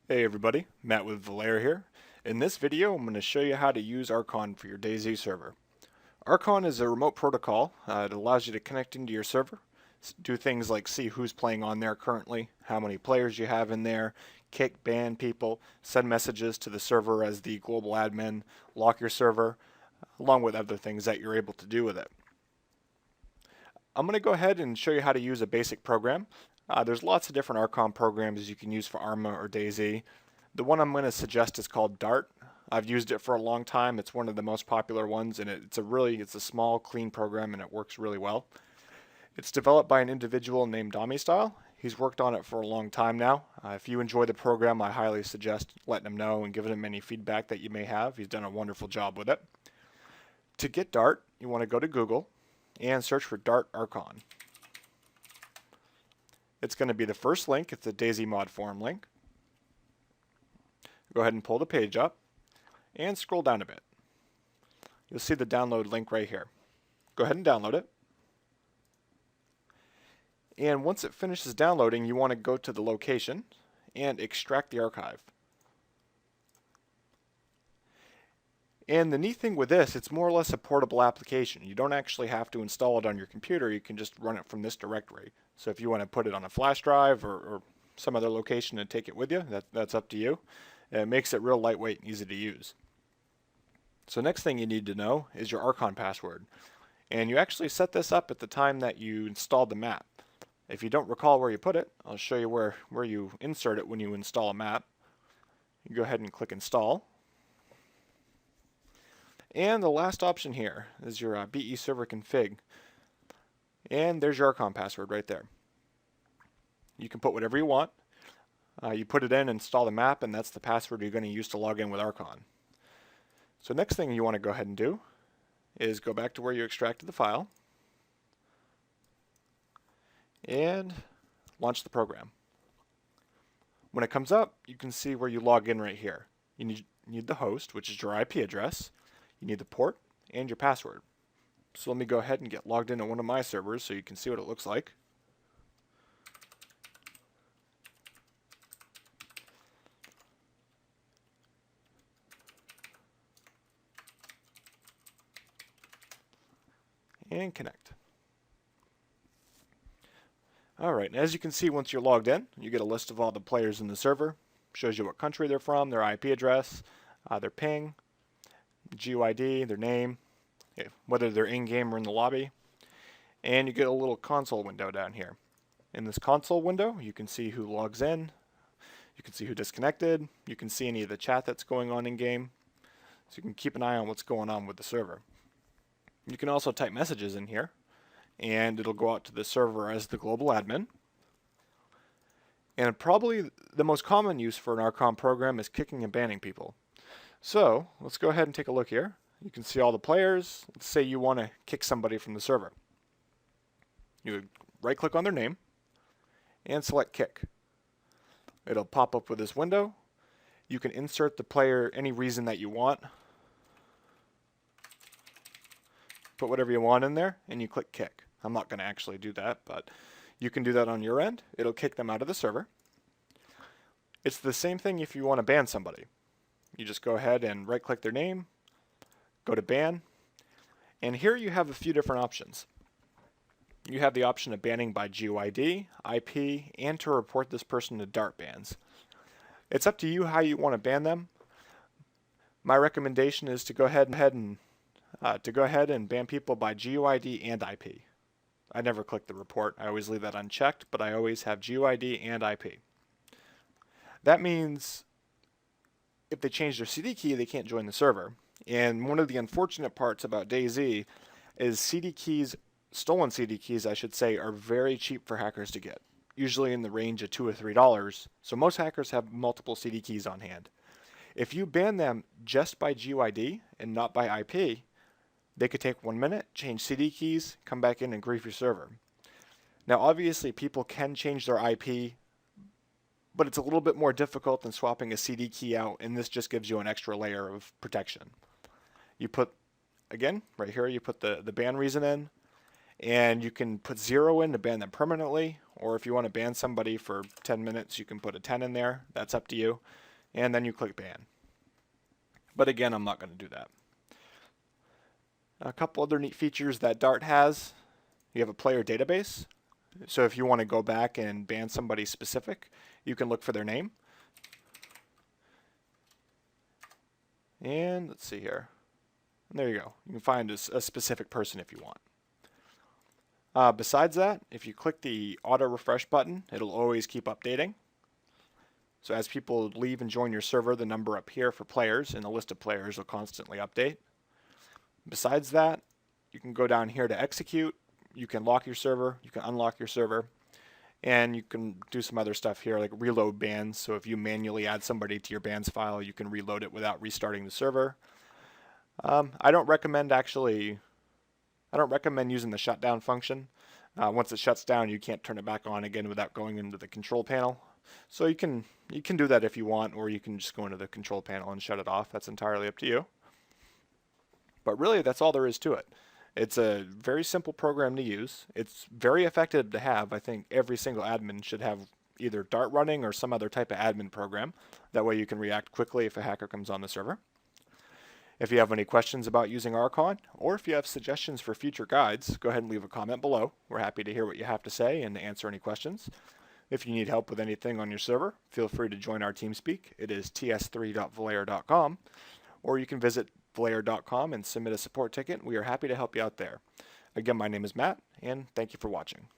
Hey everybody, Matt with Valera here. In this video, I'm going to show you how to use Rcon for your DayZ server. Rcon is a remote protocol. It allows you to connect into your server, do things like see who's playing on there currently, how many players you have in there, kick, ban people, send messages to the server as the global admin, lock your server, along with other things that you're able to do with it. I'm going to go ahead and show you how to use a basic program. There's lots of different Rcon programs you can use for Arma or DayZ. The one I'm going to suggest is called Dart. I've used it for a long time. It's one of the most popular ones, and it's a small, clean program, and it works really well. It's developed by an individual named DomiStyle. He's worked on it for a long time now. If you enjoy the program, I highly suggest letting him know and giving him any feedback that you may have. He's done a wonderful job with it. To get Dart, you want to go to Google and search for Dart Rcon. It's going to be the first link. It's the DayZ mod forum link. Go ahead and pull the page up and scroll down a bit. You'll see the download link right here. Go ahead and download it. And once it finishes downloading, you want to go to the location and extract the archive. And the neat thing with this, it's more or less a portable application. You don't actually have to install it on your computer. You can just run it from this directory. So if you want to put it on a flash drive or some other location and take it with you, that's up to you. It makes it real lightweight and easy to use. So next thing you need to know is your Rcon password. And you actually set this up at the time that you installed the map. If you don't recall where you put it, I'll show you where you insert it when you install a map. You go ahead and click install. And the last option here is your BE server config. And there's your Rcon password right there. You can put whatever you want. You put it in, install the map, and that's the password you're going to use to log in with Rcon. So next thing you want to go ahead and do is go back to where you extracted the file and launch the program. When it comes up, you can see where you log in right here. You need the host, which is your IP address. You need the port and your password. So let me go ahead and get logged into one of my servers so you can see what it looks like. And connect. Alright, and as you can see, once you're logged in, you get a list of all the players in the server. Shows you what country they're from, their IP address, their ping, GUID, their name, whether they're in-game or in the lobby. And you get a little console window down here. In this console window, you can see who logs in, you can see who disconnected, you can see any of the chat that's going on in-game. So you can keep an eye on what's going on with the server. You can also type messages in here, and it'll go out to the server as the global admin. And probably the most common use for an Rcon program is kicking and banning people. So let's go ahead and take a look here. You can see all the players. Let's say you want to kick somebody from the server. You would right click on their name and select kick. It'll pop up with this window. You can insert the player any reason that you want. Put whatever you want in there and you click kick. I'm not going to actually do that, but you can do that on your end. It'll kick them out of the server. It's the same thing if you want to ban somebody. You just go ahead and right click their name, go to ban, and here you have a few different options. You have the option of banning by GUID, IP, and to report this person to Dart bans. It's up to you how you want to ban them. My recommendation is to go ahead and ban people by GUID and IP. I never click the report. I always leave that unchecked, but I always have GUID and IP. That means if they change their CD key, they can't join the server. And one of the unfortunate parts about DayZ is stolen CD keys, I should say, are very cheap for hackers to get, usually in the range of $2 or $3. So most hackers have multiple CD keys on hand. If you ban them just by GUID and not by IP, they could take 1 minute, change CD keys, come back in and grief your server. Now obviously people can change their IP, but it's a little bit more difficult than swapping a CD key out, and this just gives you an extra layer of protection. You put, again, right here, you put the ban reason in, and you can put 0 in to ban them permanently, or if you want to ban somebody for 10 minutes, you can put a 10 in there. That's up to you. And then you click ban. But again, I'm not going to do that. A couple other neat features that Dart has. You have a player database. So if you want to go back and ban somebody specific, you can look for their name. And let's see here. And there you go. You can find a specific person if you want. Besides that, if you click the auto refresh button, it'll always keep updating. So as people leave and join your server, the number up here for players and the list of players will constantly update. Besides that, you can go down here to execute. You can lock your server, you can unlock your server, and you can do some other stuff here like reload bans. So if you manually add somebody to your bans file, you can reload it without restarting the server. I don't recommend using the shutdown function. Once it shuts down, you can't turn it back on again without going into the control panel. So you can do that if you want, or you can just go into the control panel and shut it off. That's entirely up to you. But really, that's all there is to it. It's a very simple program to use. It's very effective to have. I think every single admin should have either Dart running or some other type of admin program. That way you can react quickly if a hacker comes on the server. If you have any questions about using Rcon, or if you have suggestions for future guides, go ahead and leave a comment below. We're happy to hear what you have to say and to answer any questions. If you need help with anything on your server, feel free to join our TeamSpeak. It is ts3.valair.com, or you can visit valair.com and submit a support ticket. We are happy to help you out there. Again, my name is Matt, and thank you for watching.